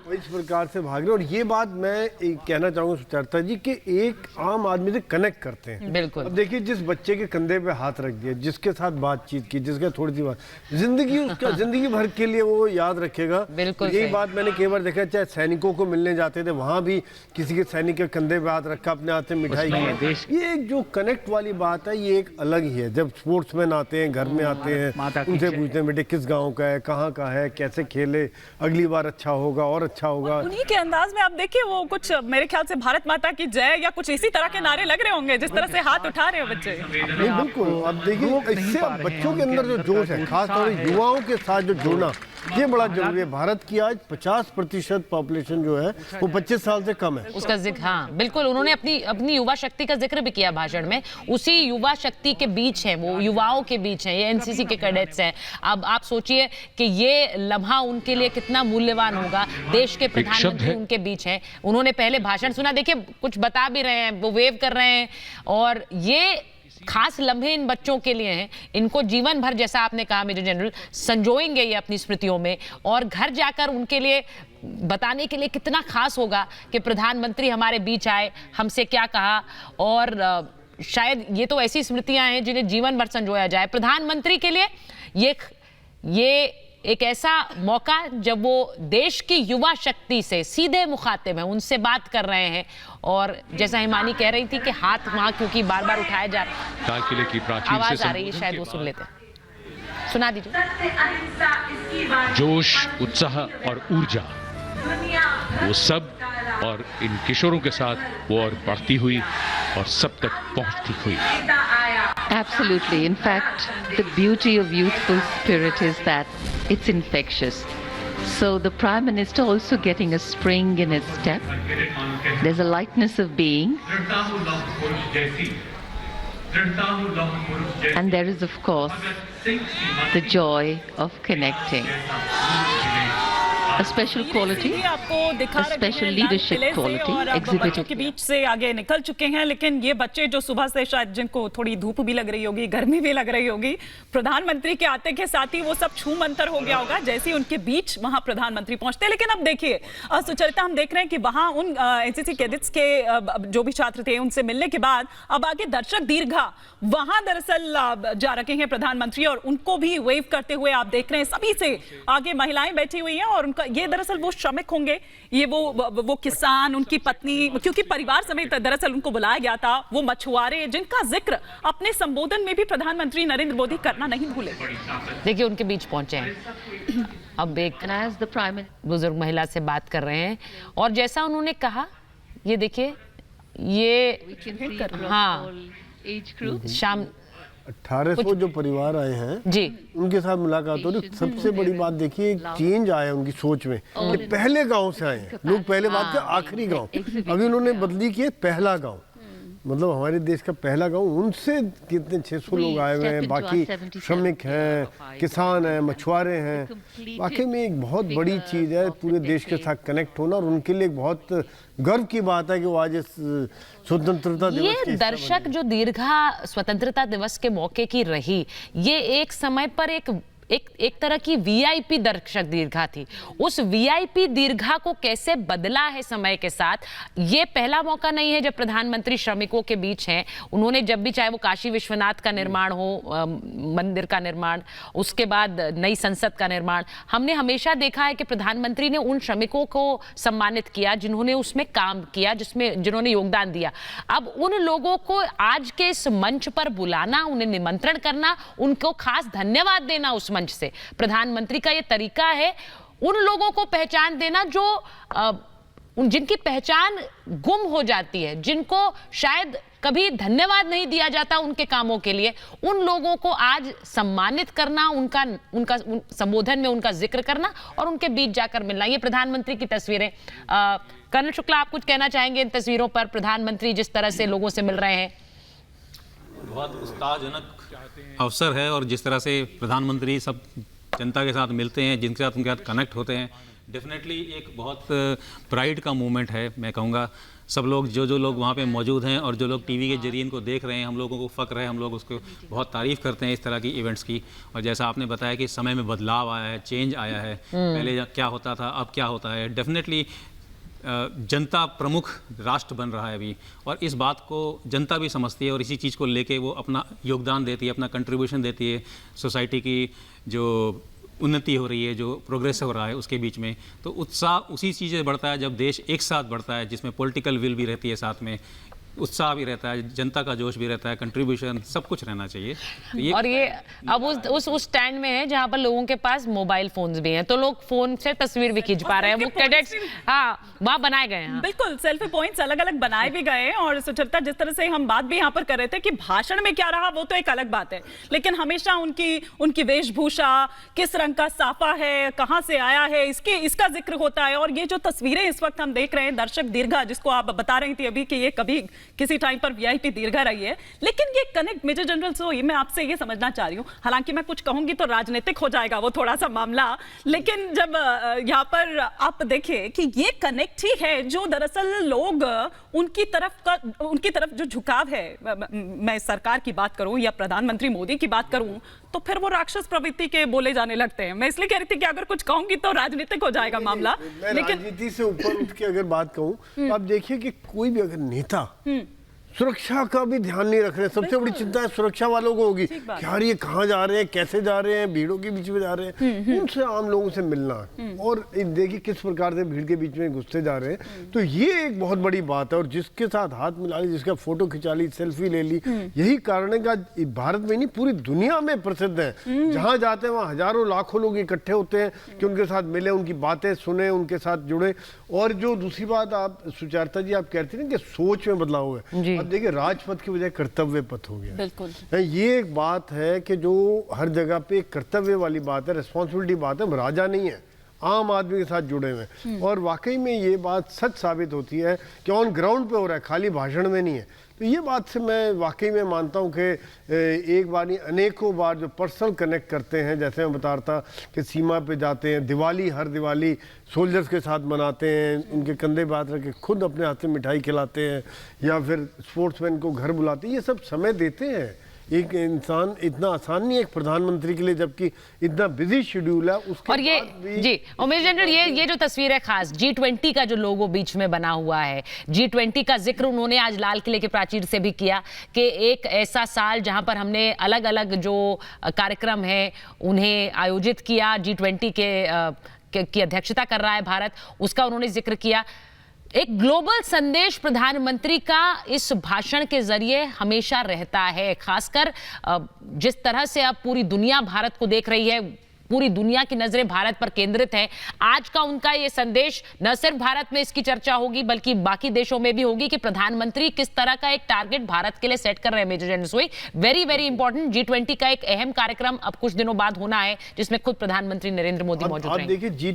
इस प्रकार से भाग रहे। और ये बात मैं कहना चाहूँगा सुचरिता जी कि एक आम आदमी से कनेक्ट करते हैं। बिल्कुल। अब देखिए, जिस बच्चे के कंधे पे हाथ रख दिया, जिसके साथ बातचीत की, जिसके थोड़ी सी बात, जिंदगी भर के लिए वो याद रखेगा। बिल्कुल। यही बात मैंने कई बार देखा, चाहे सैनिकों को मिलने जाते थे, वहाँ भी किसी के सैनिक के कंधे पे हाथ रखा, अपने हाथ से मिठाई की। ये एक जो कनेक्ट वाली बात है, ये एक अलग ही है। जब स्पोर्ट्समैन आते हैं, घर में आते हैं, उनसे पूछते हैं बेटे किस गाँव का है, कहाँ का है, कैसे खेले, अगली बार अच्छा होगा और अच्छा होगा। उन्हीं के अंदाज में आप देखिए, वो कुछ मेरे ख्याल से भारत माता की जय या कुछ इसी तरह के नारे लग रहे होंगे, जिस तरह से हाथ उठा रहे हो बच्चे। नहीं, बिल्कुल। अब देखिए, इससे बच्चों के अंदर जो जोश है, खासतौर से युवाओं के साथ जो जुड़ना, ये बड़ा जरूरी है। भारत की आज 50% पॉपुलेशन जो है वो 25 साल से कम है। उसका जिक्र, हाँ बिल्कुल, उन्होंने अपनी युवा शक्ति का जिक्र भी किया भाषण में। उसी युवा शक्ति के बीच है वो, युवाओं के बीच है ये एनसीसी के कैडेट्स हैं। अब आप सोचिए कि ये लम्हा उनके लिए कितना मूल्यवान होगा। देश के प्रधानमंत्री उनके बीच हैं। उन्होंने पहले भाषण सुना, देखिए कुछ बता भी रहे हैं, वो वेव कर रहे हैं। और ये खास लम्हे इन बच्चों के लिए हैं। इनको जीवन भर, जैसा आपने कहा मेजर जनरल, संजोएंगे ये अपनी स्मृतियों में। और घर जाकर उनके लिए बताने के लिए कितना खास होगा कि प्रधानमंत्री हमारे बीच आए, हमसे क्या कहा। और शायद ये तो ऐसी स्मृतियां हैं जिन्हें जीवन भर संजोया जाए। प्रधानमंत्री के लिए ये एक ऐसा मौका जब वो देश की युवा शक्ति से सीधे मुखातिब हैं, उनसे बात कर रहे हैं। और जैसा हिमानी कह रही थी कि हाथ वहां क्योंकि बार बार उठाया जा रहा है, किले की प्राचीर आवाज आ रही है, शायद वो सुन लेते हैं। सुना दीजिए। जोश, उत्साह और ऊर्जा, वो सब और इन किशोरों के साथ वो और बढ़ती हुई और सब तक पहुंचती हुई। Absolutely. In fact, the beauty of youthful spirit is that it's infectious. So the Prime Minister also getting a spring in his step. There's a lightness of being. And there is, of course, the joy of connecting. A special quality, आपको दिखा a special leadership quality बच्चों exhibited. के बीच से आगे निकल चुके हैं। लेकिन ये बच्चे जो सुबह से शायद जिनको थोड़ी धूप भी लग रही होगी, गर्मी भी लग रही होगी, प्रधानमंत्री के आते के साथ ही वो सब छू मंतर हो गया होगा जैसे ही उनके बीच वहां प्रधानमंत्री पहुंचते। लेकिन अब देखिए सुचरिता, हम देख रहे हैं कि वहां उन एनसीसी कैडेट्स के जो भी छात्र थे उनसे मिलने के बाद अब आगे दर्शक दीर्घा वहां दरअसल जा रखे हैं प्रधानमंत्री, और उनको भी वेव करते हुए आप देख रहे हैं। सभी से आगे महिलाएं बैठी हुई हैं और उनका ये दरअसल वो श्रमिक होंगे, ये वो किसान, उनकी पत्नी, क्योंकि परिवार समेत दरअसल उनको बुलाया गया था, वो मछुआरे जिनका जिक्र अपने संबोधन में भी प्रधानमंत्री नरेंद्र मोदी करना नहीं भूले। देखिए उनके बीच पहुंचे हैं। अब एक बुजुर्ग महिला से बात कर रहे हैं और जैसा उन्होंने कहा, ये देखिए, ये हाँ शाम 1800 जो परिवार आए हैं जी, उनके साथ मुलाकात हो रही। सबसे बड़ी बात देखिए, एक चेंज आया उनकी सोच में कि पहले गांव से आए हैं लोग, पहले बात के आखिरी गांव, अभी उन्होंने बदली की पहला गांव, मतलब हमारे देश का पहला गांव। उनसे कितने 600 लोग आए हुए हैं, बाकी श्रमिक हैं, किसान हैं, मछुआरे हैं। वाकई में एक बहुत बड़ी चीज़ है पूरे देश के साथ कनेक्ट होना, और उनके लिए बहुत गर्व की बात है कि वो आज स्वतंत्रता दिवस, ये दर्शक जो दीर्घा स्वतंत्रता दिवस के मौके की रही, ये एक समय पर एक तरह की वीआईपी दर्शक दीर्घा थी। उस वीआईपी दीर्घा को कैसे बदला है समय के साथ, ये पहला मौका नहीं है जब प्रधानमंत्री श्रमिकों के बीच हैं। उन्होंने जब भी, चाहे वो काशी विश्वनाथ का निर्माण हो, मंदिर का निर्माण, उसके बाद नई संसद का निर्माण, हमने हमेशा देखा है कि प्रधानमंत्री ने उन श्रमिकों को सम्मानित किया जिन्होंने उसमें काम किया, जिन्होंने योगदान दिया। अब उन लोगों को आज के इस मंच पर बुलाना, उन्हें निमंत्रण करना, उनको खास धन्यवाद देना उस मंच से, प्रधानमंत्री का ये तरीका है उन लोगों को पहचान देना जो जिनकी पहचान गुम हो जाती है, जिनको शायद कभी धन्यवाद नहीं दिया जाता उनके कामों के लिए, उन लोगों को आज सम्मानित करना, उनका संबोधन में उनका जिक्र करना और उनके बीच जाकर मिलना। ये प्रधानमंत्री की तस्वीरें। कर्नल शुक्ला, आप कुछ कहना चाहेंगे इन तस्वीरों पर, प्रधानमंत्री जिस तरह से लोगों से मिल रहे हैं? बहुत उत्साहजनक अवसर है, और जिस तरह से प्रधानमंत्री सब जनता के साथ मिलते हैं, जिनके साथ उनके साथ कनेक्ट होते हैं, डेफिनेटली एक बहुत प्राइड का मोमेंट है। मैं कहूँगा सब लोग जो लोग वहाँ पे मौजूद हैं और जो लोग टीवी के जरिए इनको देख रहे हैं, हम लोगों को फ़ख्र है, हम लोग उसको बहुत तारीफ़ करते हैं इस तरह की इवेंट्स की। और जैसा आपने बताया कि समय में बदलाव आया है, चेंज आया है, पहले क्या होता था अब क्या होता है। डेफिनेटली जनता प्रमुख राष्ट्र बन रहा है अभी, और इस बात को जनता भी समझती है और इसी चीज़ को लेके वो अपना योगदान देती है, अपना कंट्रीब्यूशन देती है सोसाइटी की जो उन्नति हो रही है, जो प्रोग्रेस हो रहा है उसके बीच में। तो उत्साह उसी चीज़ से बढ़ता है जब देश एक साथ बढ़ता है, जिसमें पॉलिटिकल विल भी रहती है, साथ में उत्साह भी रहता है, जनता का जोश भी रहता है, कंट्रीब्यूशन सब कुछ रहना चाहिए। तो और ये अब उस स्टैंड में है जहां पर लोगों के पास मोबाइल फोन्स भी हैं, तो लोग फोन से तस्वीर भी खींच पा रहे हैं। वो कैडेट्स वहां बनाए गए हैं। बिल्कुल, सेल्फी पॉइंट्स अलग अलग बनाए भी गए हैं। और सुचरिता, जिस तरह से हम बात भी यहाँ पर कर रहे थे कि भाषण में क्या रहा वो तो एक अलग बात है, लेकिन हमेशा उनकी वेशभूषा, किस रंग का साफा है, कहाँ से आया है, इसका जिक्र होता है। और ये जो तस्वीरें इस वक्त हम देख रहे हैं, दर्शक दीर्घा जिसको आप बता रही थी अभी कि ये कभी किसी टाइम पर वीआईपी दीर्घा रही है, लेकिन ये कनेक्ट मेजर जनरल सोई, मैं आपसे ये समझना चाह रही हूँ, हालांकि मैं कुछ कहूंगी तो राजनीतिक हो जाएगा वो थोड़ा सा मामला, लेकिन जब यहाँ पर आप देखें कि ये कनेक्ट ही है जो दरअसल लोग उनकी तरफ जो झुकाव है, मैं सरकार की बात करूं या प्रधानमंत्री मोदी की बात करूं, तो फिर वो राक्षस प्रवृत्ति के बोले जाने लगते हैं। मैं इसलिए कह रही थी कि अगर कुछ कहूंगी तो राजनीतिक हो जाएगा मामला, लेकिन राजनीति से ऊपर उठ के अगर बात कहूं तो आप देखिए कि कोई भी अगर नेता सुरक्षा का भी ध्यान नहीं रख रहे, सबसे बड़ी चिंता है सुरक्षा वालों को होगी कि यार ये कहाँ जा रहे हैं, कैसे जा रहे हैं, भीड़ों के बीच में जा रहे हैं, उनसे आम लोगों से मिलना और देखिए किस प्रकार से भीड़ के बीच में घुसते जा रहे हैं। तो ये एक बहुत बड़ी बात है, और जिसके साथ हाथ मिला ली, जिसका फोटो खिंचा ली, सेल्फी ले ली, यही कारण है कि भारत में नहीं पूरी दुनिया में प्रसिद्ध है। जहाँ जाते हैं वहाँ हजारों लाखों लोग इकट्ठे होते हैं कि उनके साथ मिले, उनकी बातें सुने, उनके साथ जुड़े। और जो दूसरी बात आप सुचरिता जी आप कहते हैं कि सोच में बदलाव है, देखिए राजपथ की बजाय कर्तव्य पथ हो गया। बिल्कुल, ये एक बात है कि जो हर जगह पे कर्तव्य वाली बात है, रिस्पॉन्सिबिलिटी बात है, हम राजा नहीं है, आम आदमी के साथ जुड़े हुए। और वाकई में ये बात सच साबित होती है कि ऑन ग्राउंड पे हो रहा है, खाली भाषण में नहीं है। तो ये बात से मैं वाकई में मानता हूँ कि एक बार नहीं अनेकों बार जो पर्सनल कनेक्ट करते हैं, जैसे मैं बता रहा था कि सीमा पे जाते हैं, दिवाली हर दिवाली सोल्जर्स के साथ मनाते हैं, उनके कंधे पे हाथ रख के खुद अपने हाथ से मिठाई खिलाते हैं, या फिर स्पोर्ट्समैन को घर बुलाते हैं, ये सब समय देते हैं। एक इंसान इतना आसान नहीं है एक प्रधानमंत्री के लिए, जबकि इतना बिजी शेड्यूल है उसके और ये जी उमेश जनरल, ये जो तस्वीर है खास G20 का जो लोगो बीच में बना हुआ है, G20 का जिक्र उन्होंने आज लाल किले के प्राचीर से भी किया कि एक ऐसा साल जहां पर हमने अलग अलग जो कार्यक्रम है उन्हें आयोजित किया, G20 की अध्यक्षता कर रहा है भारत, उसका उन्होंने जिक्र किया। एक ग्लोबल संदेश प्रधानमंत्री का इस भाषण के जरिए हमेशा रहता है, खासकर जिस तरह से अब पूरी दुनिया भारत को देख रही है, पूरी दुनिया की नजरें भारत पर केंद्रित है। आज का उनका ये संदेश न सिर्फ भारत में इसकी चर्चा होगी बल्कि बाकी देशों में भी होगी कि प्रधानमंत्री किस तरह का एक टारगेट भारत के लिए सेट कर रहे हैं। मेजर जनरल सोई, वेरी वेरी इंपॉर्टेंट, G20 का एक अहम कार्यक्रम अब कुछ दिनों बाद होना है जिसमें खुद प्रधानमंत्री नरेंद्र मोदी मौजूद रहेंगे। देखिए